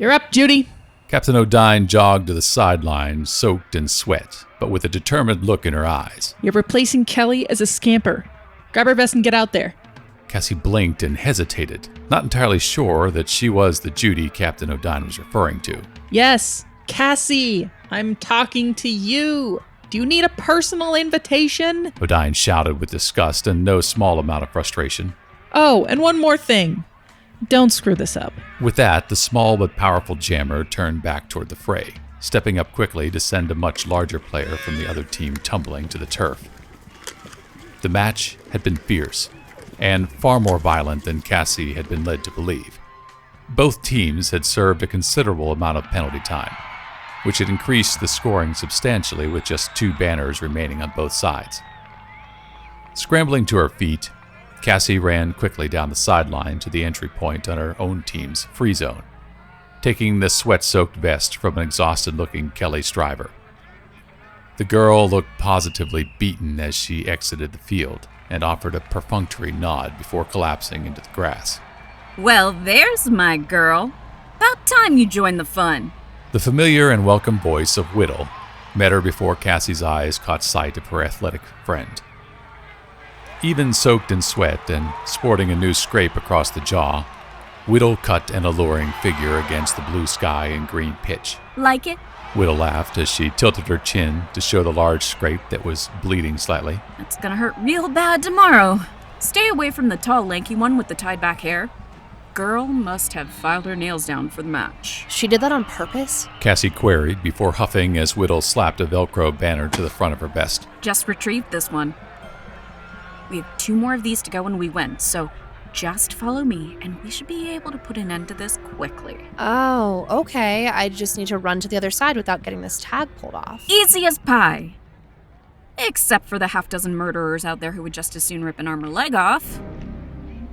You're up, Judy. Captain O'Dine jogged to the sideline, soaked in sweat, but with a determined look in her eyes. You're replacing Kelly as a scamper. Grab her vest and get out there. Cassie blinked and hesitated, not entirely sure that she was the Judy Captain O'Dine was referring to. Yes, Cassie, I'm talking to you. Do you need a personal invitation? O'Dine shouted with disgust and no small amount of frustration. Oh, and one more thing. Don't screw this up. With that, the small but powerful jammer turned back toward the fray, stepping up quickly to send a much larger player from the other team tumbling to the turf. The match had been fierce, and far more violent than Cassie had been led to believe. Both teams had served a considerable amount of penalty time, which had increased the scoring substantially with just 2 banners remaining on both sides. Scrambling to her feet, Cassie ran quickly down the sideline to the entry point on her own team's free zone, taking the sweat-soaked vest from an exhausted-looking Kelly Stryver. The girl looked positively beaten as she exited the field and offered a perfunctory nod before collapsing into the grass. Well, there's my girl. About time you joined the fun. The familiar and welcome voice of Whittle met her before Cassie's eyes caught sight of her athletic friend. Even soaked in sweat and sporting a new scrape across the jaw, Whittle cut an alluring figure against the blue sky and green pitch. Like it? Whittle laughed as she tilted her chin to show the large scrape that was bleeding slightly. That's gonna hurt real bad tomorrow. Stay away from the tall, lanky one with the tied-back hair. Girl must have filed her nails down for the match. She did that on purpose? Cassie queried before huffing as Whittle slapped a Velcro banner to the front of her vest. Just retrieved this one. We have 2 more of these to go when we win, so just follow me, and we should be able to put an end to this quickly. Oh, okay. I just need to run to the other side without getting this tag pulled off. Easy as pie. Except for the half-dozen murderers out there who would just as soon rip an arm or leg off.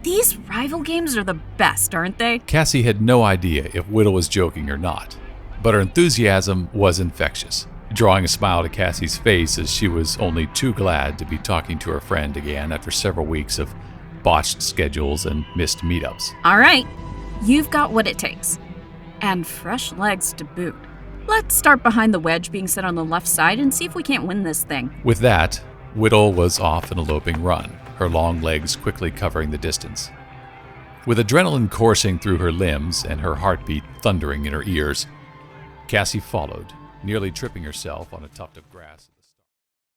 These rival games are the best, aren't they? Cassie had no idea if Whittle was joking or not, but her enthusiasm was infectious, drawing a smile to Cassie's face as she was only too glad to be talking to her friend again after several weeks of botched schedules and missed meetups. All right, you've got what it takes. And fresh legs to boot. Let's start behind the wedge being set on the left side and see if we can't win this thing. With that, Whittle was off in a loping run, her long legs quickly covering the distance. With adrenaline coursing through her limbs and her heartbeat thundering in her ears, Cassie followed, nearly tripping herself on a tuft of grass.